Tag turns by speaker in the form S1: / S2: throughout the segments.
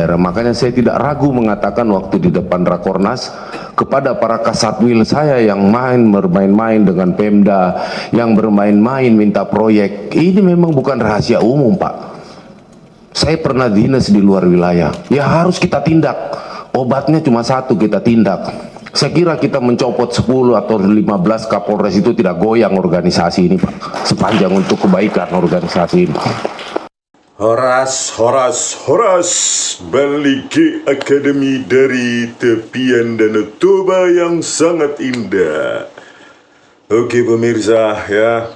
S1: daerah. Makanya saya tidak ragu mengatakan waktu di depan Rakornas kepada para kasatwil saya yang bermain-main dengan Pemda, yang bermain-main minta proyek. Ini memang bukan rahasia umum, Pak. Saya pernah dinas di luar wilayah. Ya harus kita tindak. Obatnya cuma satu, kita tindak. Saya kira kita mencopot 10 atau 15 Kapolres itu tidak goyang organisasi ini, Pak. Sepanjang untuk kebaikan organisasi ini.
S2: Horas, balik ke Akademi dari Tepian Danau Toba yang sangat indah. Oke pemirsa ya,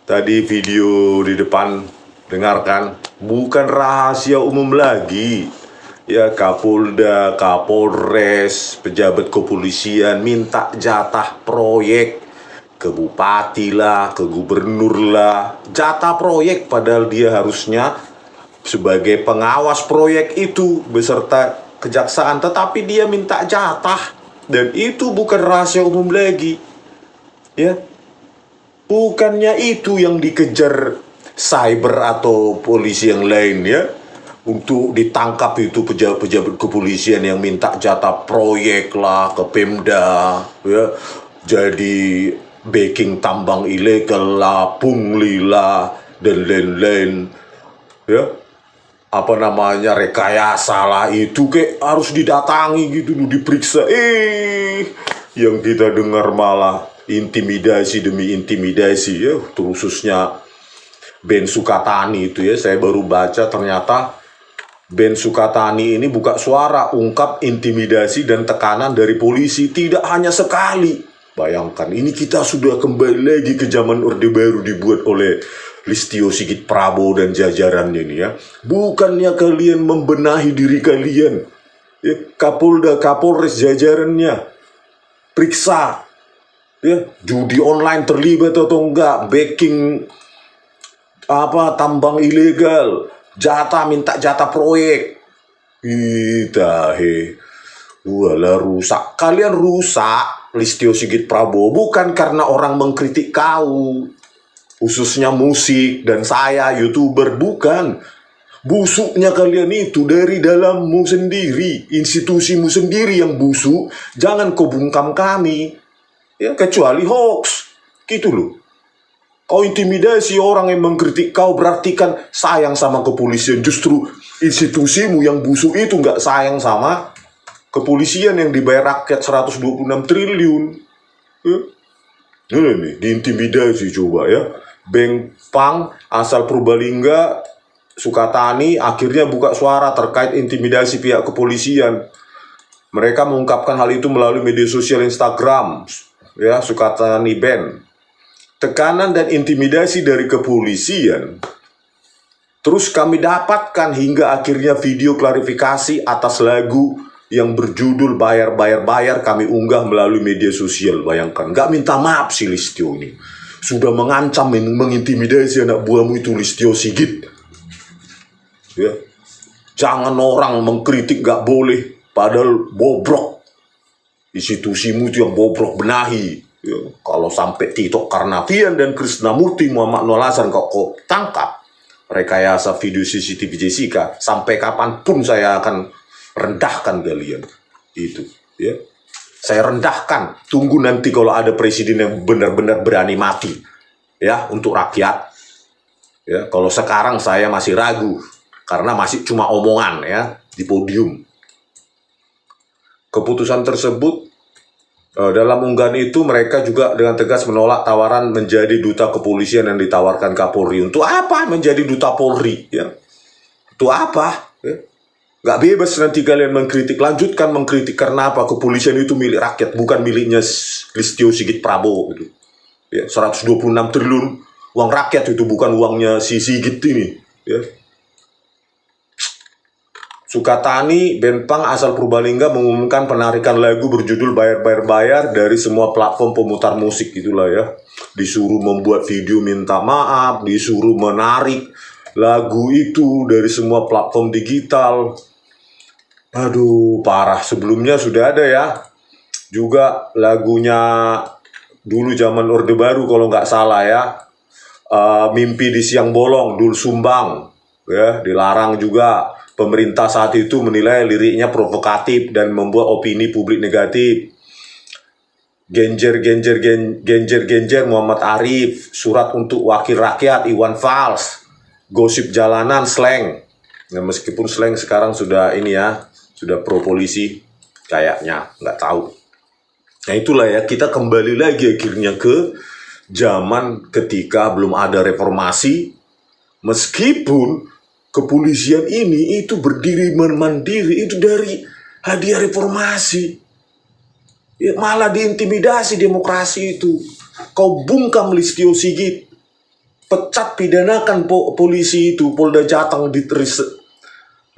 S2: tadi video di depan dengarkan, bukan rahasia umum lagi. Ya, Kapolda, Kapolres, pejabat kepolisian minta jatah proyek ke bupati lah, ke gubernur lah, jatah proyek, padahal dia harusnya sebagai pengawas proyek itu beserta kejaksaan, tetapi dia minta jatah, dan itu bukan rahasia umum lagi. Ya, bukannya itu yang dikejar cyber atau polisi yang lain ya, untuk ditangkap itu pejabat-pejabat kepolisian yang minta jatah proyek lah ke Pemda ya, jadi backing tambang ilegal lah, pungli lah, dan lain-lain ya, apa namanya, rekayasa lah, itu kayak harus didatangi gitu, diperiksa. Yang kita dengar malah intimidasi demi intimidasi ya, khususnya Ben Sukatani itu ya, saya baru baca ternyata Ben Sukatani ini buka suara ungkap intimidasi dan tekanan dari polisi tidak hanya sekali. Bayangkan, ini kita sudah kembali lagi ke zaman Orde Baru dibuat oleh Listio Sigit Prabowo dan jajarannya ini ya. Bukannya kalian membenahi diri kalian ya, Kapolda, Kapolres, jajarannya periksa ya, judi online terlibat atau enggak, backing apa tambang ilegal, minta jatah proyek. Walah, rusak. Kalian rusak, Listio Sigit Prabowo, bukan karena orang mengkritik kau, khususnya musik dan saya YouTuber, bukan. Busuknya kalian itu dari dalammu sendiri, institusimu sendiri yang busuk. Jangan kau bungkam kami ya, kecuali hoax gitu loh. Kau intimidasi orang yang mengkritik kau, berarti kan sayang sama kepolisian. Justru institusimu yang busuk itu nggak sayang sama kepolisian yang dibayar rakyat 126 triliun. Ya. Ini nih, diintimidasi coba ya. Beng Pang asal Purbalingga, Sukatani akhirnya buka suara terkait intimidasi pihak kepolisian. Mereka mengungkapkan hal itu melalui media sosial Instagram ya, Sukatani Ben. Tekanan dan intimidasi dari kepolisian terus kami dapatkan hingga akhirnya video klarifikasi atas lagu yang berjudul Bayar kami unggah melalui media sosial. Bayangkan, nggak minta maaf si Listio ini, sudah mengancam, mengintimidasi anak buahmu itu Listio Sigit ya. Jangan orang mengkritik, nggak boleh, padahal bobrok institusimu itu yang bobrok, benahi. Ya, kalau sampai Tito Karnavian dan Krishnamurti Muhammad Noor Hasan kok tangkap rekayasa video CCTV Jessica, sampai kapanpun saya akan rendahkan kalian itu ya. Saya rendahkan, tunggu nanti kalau ada presiden yang benar-benar berani mati ya untuk rakyat ya. Kalau sekarang saya masih ragu karena masih cuma omongan ya di podium. Keputusan tersebut, dalam unggahan itu mereka juga dengan tegas menolak tawaran menjadi duta kepolisian yang ditawarkan Kapolri. Untuk apa menjadi duta Polri ya? Untuk apa ya? Gak bebas nanti kalian mengkritik, lanjutkan mengkritik. Karena apa? Kepolisian itu milik rakyat, bukan miliknya Listio Sigit Prabowo gitu. Ya, 126 triliun uang rakyat itu, bukan uangnya si Sigit ini ya. Sukatani Ben Pang asal Purbalingga mengumumkan penarikan lagu berjudul Bayar dari semua platform pemutar musik itulah ya. Disuruh membuat video minta maaf, disuruh menarik lagu itu dari semua platform digital. Aduh, parah. Sebelumnya sudah ada ya, juga lagunya dulu zaman Orde Baru kalau nggak salah ya, Mimpi di Siang Bolong, Dul Sumbang ya, dilarang juga. Pemerintah saat itu menilai liriknya provokatif dan membuat opini publik negatif. Genjer Muhammad Arif, surat untuk wakil rakyat Iwan Fals, gosip jalanan slang. Nah, meskipun slang sekarang sudah ini ya, sudah pro polisi kayaknya, nggak tahu. Nah itulah ya, kita kembali lagi akhirnya ke zaman ketika belum ada reformasi, meskipun kepolisian ini itu berdiri mandiri itu dari hadiah reformasi. Ya, malah diintimidasi demokrasi itu. Kau bungkam Listio Sigit, pecat pidanakan polisi itu, Polda Jateng di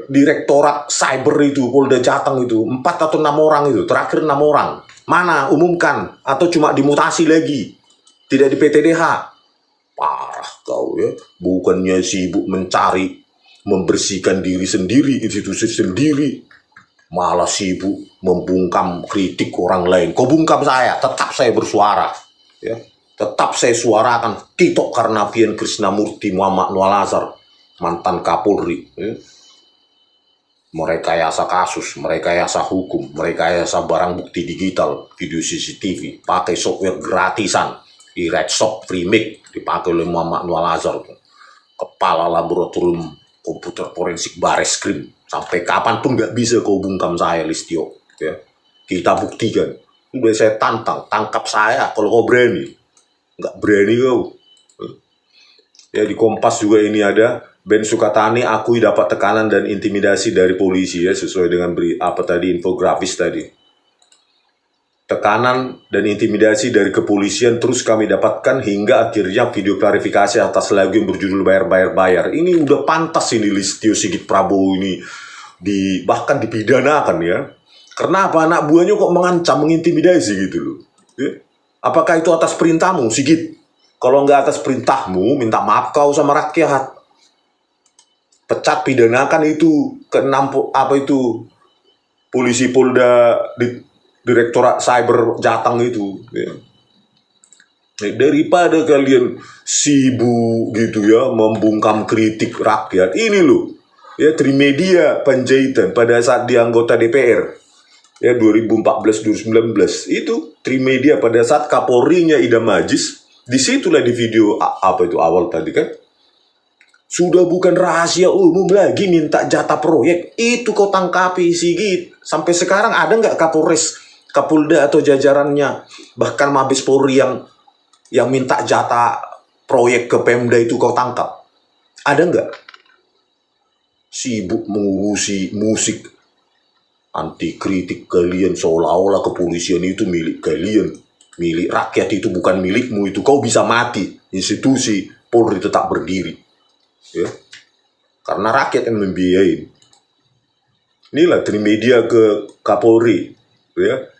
S2: Direktorat Cyber itu, Polda Jateng itu, 4 atau 6 orang itu, terakhir 6 orang. Mana umumkan atau cuma dimutasi lagi, tidak di PTDH. Parah kau ya, bukannya sibuk mencari, membersihkan diri sendiri, institusi sendiri, malah sibuk membungkam kritik orang lain. Kau bungkam saya, tetap saya bersuara, ya, tetap saya suarakan. Tito Karnavian Krishnamurti Muhammad Nualazar, mantan Kapolri, ya. Merekayasa kasus, merekayasa hukum, merekayasa barang bukti digital, video CCTV, pakai software gratisan, iRedshop Freemake dipakai oleh Muhammad Nualazar, kepala laboratorium komputer forensik Bareskrim. Sampai kapanpun nggak bisa kau bungkam saya, Listio. Ya, kita buktikan. Udah saya tantang, tangkap saya kalau kau berani. Nggak berani kau. Ya, di Kompas juga ini ada, Ben Sukatani akui dapat tekanan dan intimidasi dari polisi, ya, sesuai dengan infografis tadi. Tekanan dan intimidasi dari kepolisian terus kami dapatkan hingga akhirnya video klarifikasi atas lagu yang berjudul Bayar. Ini udah pantas ini Listio Sigit Prabowo ini bahkan dipidanakan, ya. Kenapa anak buahnya kok mengancam, mengintimidasi gitu loh, ya? Apakah itu atas perintahmu, Sigit? Kalau nggak atas perintahmu, minta maaf kau sama rakyat. Pecat pidanakan itu polisi Polda Direktorat Cyber Jateng itu, ya. Daripada kalian sibuk gitu ya membungkam kritik rakyat, ini loh ya, Trimedia Panjaitan pada saat dia anggota DPR ya 2014-2019 itu, Trimedia pada saat Kapolrinya Idam Aziz, disitulah di video awal tadi kan, sudah bukan rahasia umum lagi minta jatah proyek. Itu kau tangkapi, Sigit. Sampai sekarang ada nggak Kapolres, Kapolda atau jajarannya, bahkan Mabes Polri yang minta jatah proyek ke Pemda itu kau tangkap? Ada nggak? Sibuk mengurusi musik. Anti kritik kalian, seolah-olah kepolisian itu milik kalian. Milik rakyat itu bukan milikmu itu. Kau bisa mati, institusi Polri tetap berdiri. Ya, karena rakyat yang membiayai. Inilah Trimedia ke Kapolri, ya.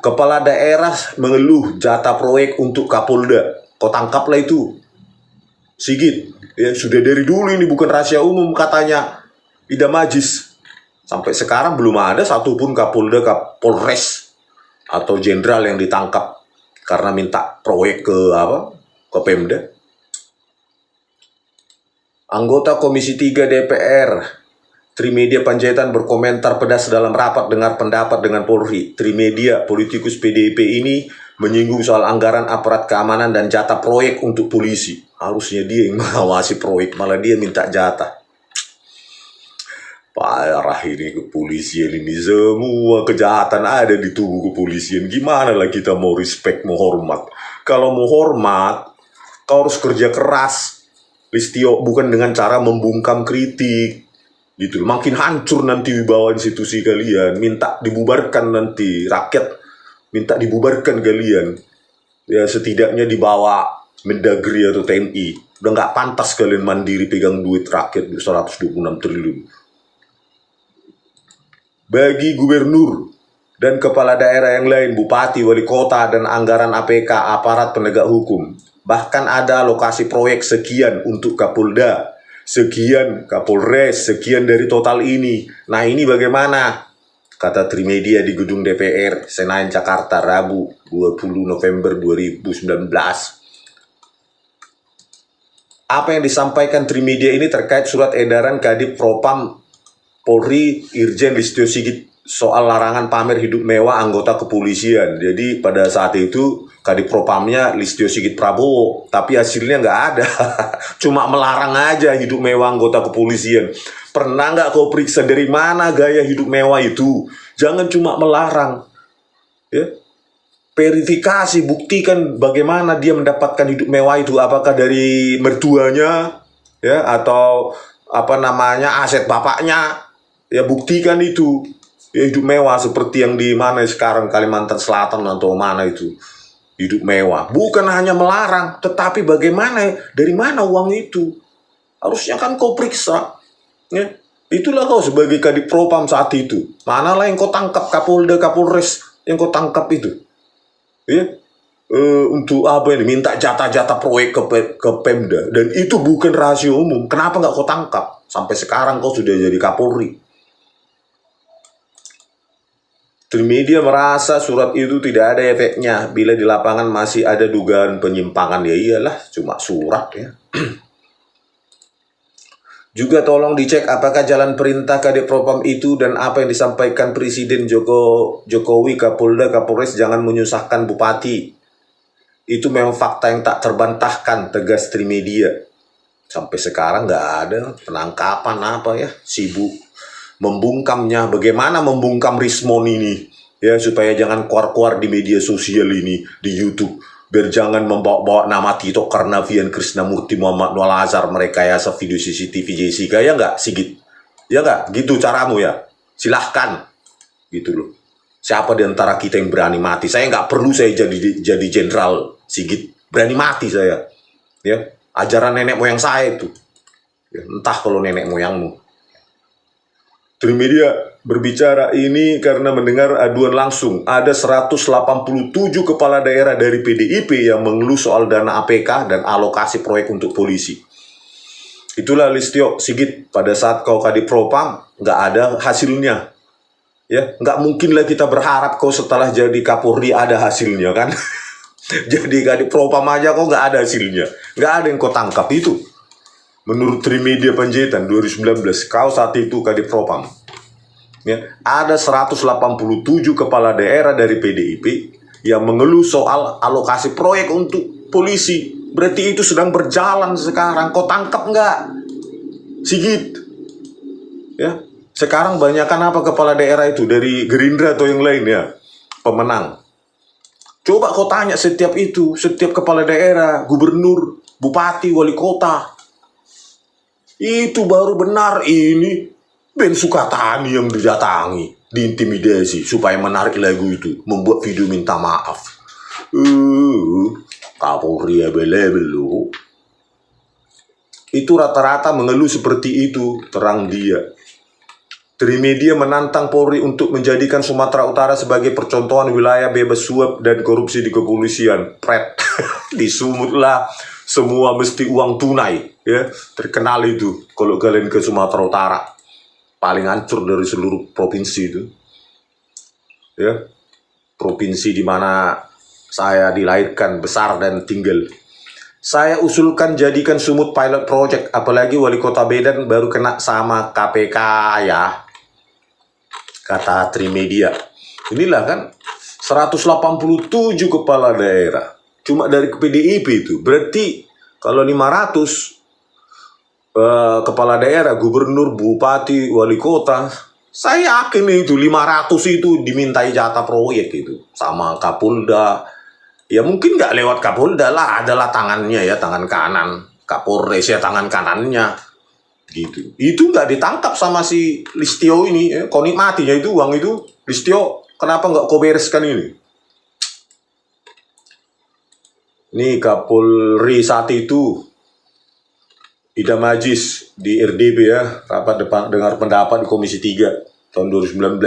S2: Kepala daerah mengeluh jatah proyek untuk Kapolda. Kau tangkaplah itu, Sigit. Ya, sudah dari dulu ini bukan rahasia umum katanya Idam Aziz. Sampai sekarang belum ada satupun Kapolda, Kapolres atau jenderal yang ditangkap karena minta proyek ke Pemda. Anggota Komisi 3 DPR, Trimedia Panjaitan berkomentar pedas dalam rapat dengar pendapat dengan Polri. Trimedia, politikus PDIP ini menyinggung soal anggaran aparat keamanan dan jatah proyek untuk polisi. Harusnya dia yang mengawasi proyek, malah dia minta jatah. Parah ini kepolisian ini, semua kejahatan ada di tubuh kepolisian. Gimana lah kita mau respect, mau hormat? Kalau mau hormat, kau harus kerja keras, Listio, bukan dengan cara membungkam kritik gitu. Makin hancur nanti wibawa institusi kalian, minta dibubarkan nanti, rakyat minta dibubarkan kalian. Ya setidaknya dibawa Mendagri atau TNI. Udah nggak pantas kalian mandiri pegang duit rakyat 126 triliun. Bagi gubernur dan kepala daerah yang lain, bupati, wali kota, dan anggaran APK, aparat penegak hukum, bahkan ada alokasi proyek sekian untuk Kapolda, sekian Kapolres, sekian dari total ini. Nah ini bagaimana? Kata Trimedia di gedung DPR, Senayan, Jakarta, Rabu 20 November 2019. Apa yang disampaikan Trimedia ini terkait surat edaran Kadif Propam Polri Irjen Listio Sigit soal larangan pamer hidup mewah anggota kepolisian. Jadi pada saat itu Kadipropamnya Listio Sigit Prabowo, tapi hasilnya nggak ada. Cuma melarang aja hidup mewah anggota kepolisian. Pernah nggak kau periksa dari mana gaya hidup mewah itu? Jangan cuma melarang, ya. Verifikasi, buktikan bagaimana dia mendapatkan hidup mewah itu. Apakah dari mertuanya, ya, atau apa namanya aset bapaknya? Ya, buktikan itu. Ya, hidup mewah seperti yang di mana sekarang Kalimantan Selatan atau mana itu. Hidup mewah. Bukan hanya melarang, tetapi bagaimana, dari mana uang itu. Harusnya kan kau periksa. Ya. Itulah kau sebagai Kadipropam saat itu. Manalah yang kau tangkap, Kapolda, Kapolres yang kau tangkap itu. Ya. Untuk apa ini? Minta jatah-jatah proyek ke Pemda. Dan itu bukan rahasia umum. Kenapa nggak kau tangkap? Sampai sekarang kau sudah jadi Kapolri. Trimedia merasa surat itu tidak ada efeknya bila di lapangan masih ada dugaan penyimpangan. Ya iyalah, cuma surat ya. Juga tolong dicek apakah jalan perintah Kadipropam itu dan apa yang disampaikan Presiden Jokowi, Kapolda, Kapolres jangan menyusahkan bupati. Itu memang fakta yang tak terbantahkan, tegas Trimedia. Sampai sekarang nggak ada penangkapan apa ya, sibuk membungkamnya. Bagaimana membungkam Rismon ini ya, supaya jangan keluar-keluar di media sosial ini, di YouTube, biar jangan membawa-bawa nama Tito Karnavian, Krisnamurti, Muhammad Nual Azhar, mereka ya video CCTV Jessica, ya nggak Sigit, ya nggak gitu caramu ya, silahkan gitu loh. Siapa di antara kita yang berani mati? Saya nggak perlu saya jadi jenderal Sigit, berani mati saya ya, ajaran nenek moyang saya itu ya, entah kalau nenek moyangmu. Trimedia berbicara ini karena mendengar aduan langsung. Ada 187 kepala daerah dari PDIP yang mengeluh soal dana APK dan alokasi proyek untuk polisi. Itulah Listio Sigit, pada saat kau Kadipropam nggak ada hasilnya. Ya, nggak mungkin lah kita berharap kau setelah jadi Kapolri ada hasilnya kan. Jadi Kadipropam aja kau nggak ada hasilnya. Nggak ada yang kau tangkap itu. Menurut Trimedia Panjaitan 2019, kau saat itu Kadipropam. Ya, ada 187 kepala daerah dari PDIP yang mengeluh soal alokasi proyek untuk polisi. Berarti itu sedang berjalan sekarang. Kau tangkap nggak, Sigit? Ya, sekarang banyakkan apa kepala daerah itu dari Gerindra atau yang lain ya, pemenang. Coba kau tanya setiap kepala daerah, gubernur, bupati, wali kota. Itu baru benar ini Ben Sukatani yang didatangi, diintimidasi supaya menarik lagu itu, membuat video minta maaf. Kapolri abel-abel loh. Itu rata-rata mengeluh seperti itu, terang dia. Trimedia menantang Polri untuk menjadikan Sumatera Utara sebagai percontohan wilayah bebas suap dan korupsi di kepolisian. Pret, di Sumut lah. Semua mesti uang tunai, ya, terkenal itu. Kalau kalian ke Sumatera Utara, paling hancur dari seluruh provinsi itu, ya, provinsi di mana saya dilahirkan, besar dan tinggal. Saya usulkan jadikan Sumut pilot project, apalagi wali kota Medan baru kena sama KPK ya, kata Trimedia. Inilah kan 187 kepala daerah. Cuma dari PDIP itu. Berarti kalau 500 kepala daerah, gubernur, bupati, wali kota, saya yakin itu 500 itu dimintai jatah proyek itu sama Kapolda. Ya mungkin nggak lewat Kapolda lah, adalah tangannya ya, tangan kanan. Kapolres ya tangan kanannya. Gitu. Itu nggak ditangkap sama si Listio ini. Kau nikmati ya itu uang itu. Listio, kenapa nggak kau bereskan ini? Ini Kapolri saat itu Idam Aziz di RDP ya, rapat dengar pendapat di Komisi 3 tahun 2019.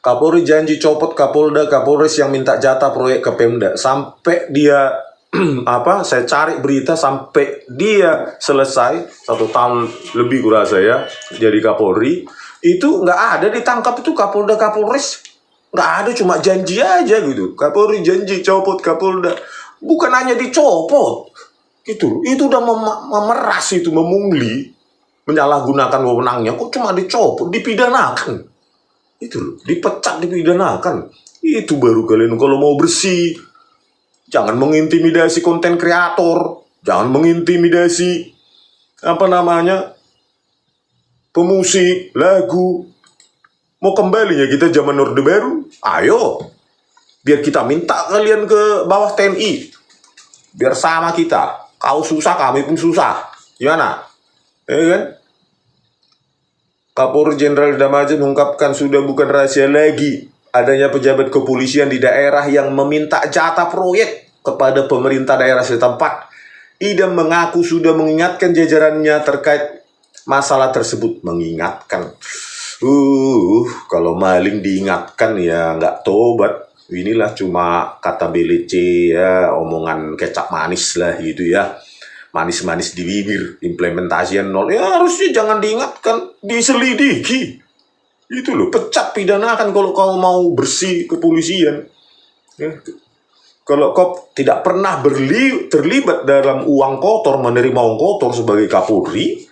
S2: Kapolri janji copot Kapolda, Kapolres yang minta jatah proyek ke Pemda. Sampai dia saya cari berita sampai dia selesai 1 tahun lebih kurasa ya jadi Kapolri, itu nggak ada ditangkap itu Kapolda, Kapolres. Nggak ada, cuma janji aja gitu. Kapolri janji copot Kapolda. Bukan hanya dicopot, gitu. Itu udah memeras itu, memungli. menyalahgunakan wewenangnya, kok cuma dicopot, dipidanakan. Itu loh, dipecat, dipidanakan. Itu baru kalian kalau mau bersih. Jangan mengintimidasi konten kreator, jangan mengintimidasi pemusik, lagu. Mau kembali ya kita zaman Orde Baru? Ayo, biar kita minta kalian ke bawah TNI. Biar sama kita. Kau susah, kami pun susah. Gimana? Kan? Kapolri Jenderal Idam Aziz mengungkapkan sudah bukan rahasia lagi adanya pejabat kepolisian di daerah yang meminta jatah proyek kepada pemerintah daerah setempat. Idam mengaku sudah mengingatkan jajarannya terkait masalah tersebut. Mengingatkan. Kalau maling diingatkan ya nggak tobat. Inilah cuma kata BLC ya, omongan kecap manis lah gitu ya. Manis-manis di bibir, implementasian nol. Ya harusnya jangan diingatkan, diselidiki. Itu loh, pecat pidanakan kalau kau mau bersih kepolisian. Ya. Kalau kau tidak pernah terlibat dalam uang kotor, menerima uang kotor sebagai Kapolri,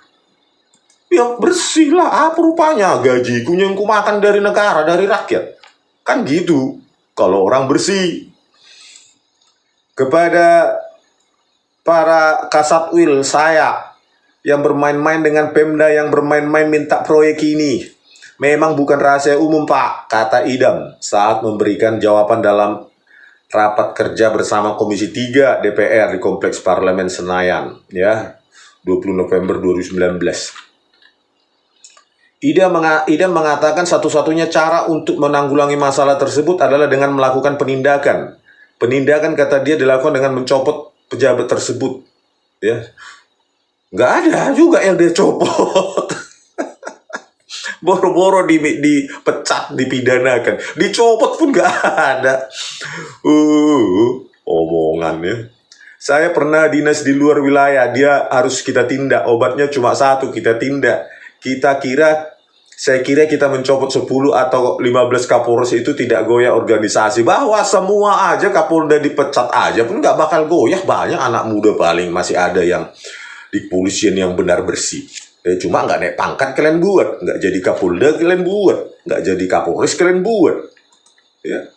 S2: ya bersihlah. Apa rupanya gajiku yang ku makan dari negara, dari rakyat. Kan gitu. Kalau orang bersih. Kepada para kasatwil saya yang bermain-main dengan Pemda, yang bermain-main minta proyek ini, memang bukan rahasia umum Pak, kata Idam saat memberikan jawaban dalam rapat kerja bersama Komisi 3 DPR di Kompleks Parlemen Senayan, ya, 20 November 2019. Idam mengatakan satu-satunya cara untuk menanggulangi masalah tersebut adalah dengan melakukan penindakan. Penindakan, kata dia, dilakukan dengan mencopot pejabat tersebut. Ya, nggak ada juga yang dia copot. Boro-boro dipecat, dipidanakan, dicopot pun nggak ada. Omongannya. Saya pernah dinas di luar wilayah, dia harus kita tindak. Obatnya cuma satu, kita tindak. Saya kira kita mencopot 10 atau 15 Kapolres itu tidak goyah organisasi. Bahwa semua aja Kapolda dipecat aja pun nggak bakal goyah. Banyak anak muda paling masih ada yang di kepolisian yang benar bersih. Cuma nggak naik pangkat kalian buat. Nggak jadi Kapolda kalian buat. Nggak jadi Kapolres kalian buat. Ya.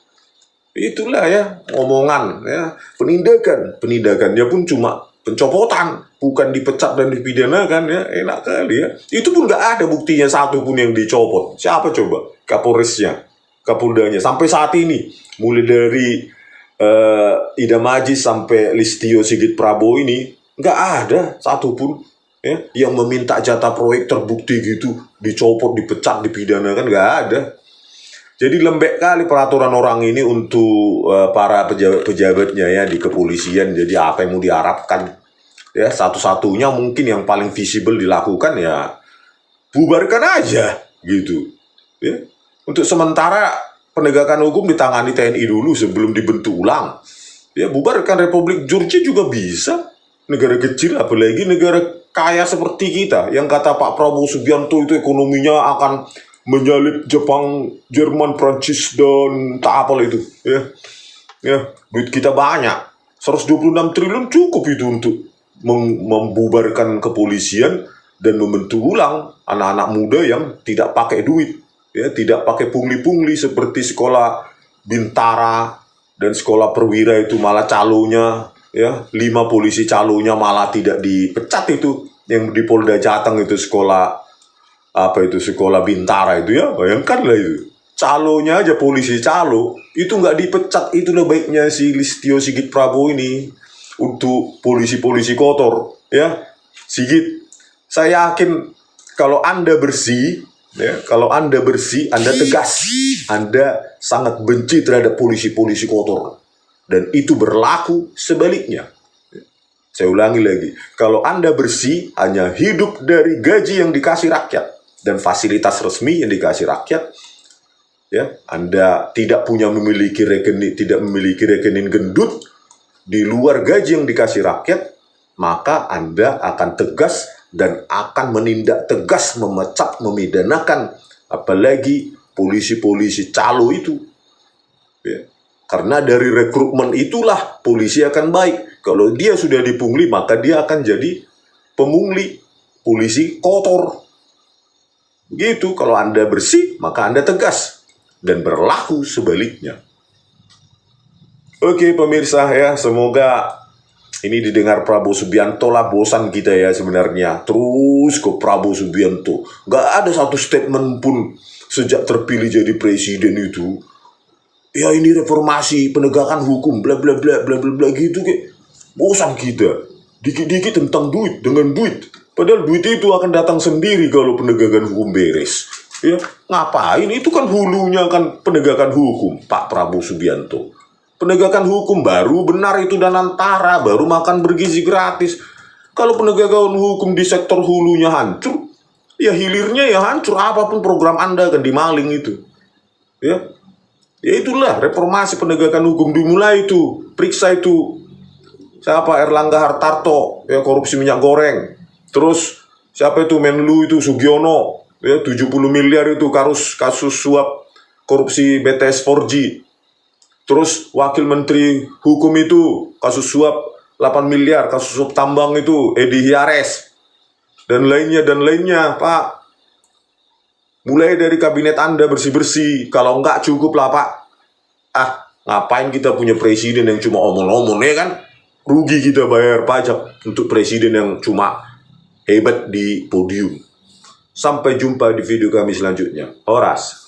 S2: Itulah ya omongan. Ya. Penindakannya pun cuma pencopotan, bukan dipecat dan dipidanakan, ya. Enak kali ya. Itu pun nggak ada buktinya satu pun yang dicopot. Siapa coba? Kapolresnya, Kapoldanya. Sampai saat ini, mulai dari Idam Aziz sampai Listio Sigit Prabowo ini, nggak ada satu pun ya, yang meminta jatah proyek terbukti gitu, dicopot, dipecat, dipidanakan, nggak ada. Jadi lembek kali peraturan orang ini untuk para pejabat-pejabatnya ya di kepolisian. Jadi apa yang mau diharapkan? Ya, satu-satunya mungkin yang paling visible dilakukan ya bubarkan aja gitu. Ya. Untuk sementara penegakan hukum ditangani TNI dulu sebelum dibentuk ulang. Ya, bubarkan Republik Georgia juga bisa. Negara kecil, apalagi negara kaya seperti kita. Yang kata Pak Prabowo Subianto itu ekonominya akan menyalip Jepang, Jerman, Prancis, dan tak apa itu. Ya, duit kita banyak. 126 triliun cukup itu untuk membubarkan kepolisian dan membentuk ulang anak-anak muda yang tidak pakai duit. Ya, tidak pakai pungli-pungli seperti sekolah Bintara dan sekolah Perwira itu malah calonnya, ya, 5 polisi calonnya malah tidak dipecat itu. Yang di Polda Jateng itu sekolah sekolah Bintara itu ya, bayangkanlah itu. Calonnya aja polisi calo, itu nggak dipecat. Itulah baiknya si Listio Sigit Prabowo ini untuk polisi-polisi kotor, ya. Sigit, saya yakin kalau Anda bersih, ya, kalau Anda bersih, Anda tegas, Anda sangat benci terhadap polisi-polisi kotor. Dan itu berlaku sebaliknya. Saya ulangi lagi, kalau Anda bersih, hanya hidup dari gaji yang dikasih rakyat dan fasilitas resmi yang dikasih rakyat, ya, Anda tidak memiliki rekening gendut di luar gaji yang dikasih rakyat, maka Anda akan tegas dan akan menindak tegas, memecat, memidanakan apalagi polisi-polisi calo itu, ya. Karena dari rekrutmen itulah polisi akan baik. Kalau dia sudah dipungli, maka dia akan jadi pemungli. polisi kotor. Begitu, kalau Anda bersih, maka Anda tegas. Dan berlaku sebaliknya. Oke pemirsa ya, semoga ini didengar Prabowo Subianto lah. Bosan kita ya sebenarnya. Terus ke Prabowo Subianto. Gak ada satu statement pun sejak terpilih jadi presiden itu. Ya ini reformasi, penegakan hukum, bla bla bla bla bla bla gitu. Bosan kita. Dikit-dikit tentang duit, dengan duit. Padahal duit itu akan datang sendiri kalau penegakan hukum beres. Ya, ngapain? Itu kan hulunya kan penegakan hukum, Pak Prabowo Subianto. Penegakan hukum baru benar itu dan antara, baru makan bergizi gratis. Kalau penegakan hukum di sektor hulunya hancur, ya hilirnya ya hancur. Apapun program Anda akan dimaling itu. Ya itulah reformasi penegakan hukum dimulai itu. Periksa itu siapa, Erlangga Hartarto, ya korupsi minyak goreng. Terus siapa itu Menlu itu Sugiono, ya 70 miliar itu kasus suap korupsi BTS 4G. Terus wakil menteri hukum itu kasus suap 8 miliar, kasus suap tambang itu Edi Hiares. Dan lainnya Pak. Mulai dari kabinet Anda bersih-bersih. Kalau enggak cukup lah Pak. Ngapain kita punya presiden yang cuma omong-omong ya kan? Rugi kita bayar pajak untuk presiden yang cuma hebat di podium. Sampai jumpa di video kami selanjutnya. Horas.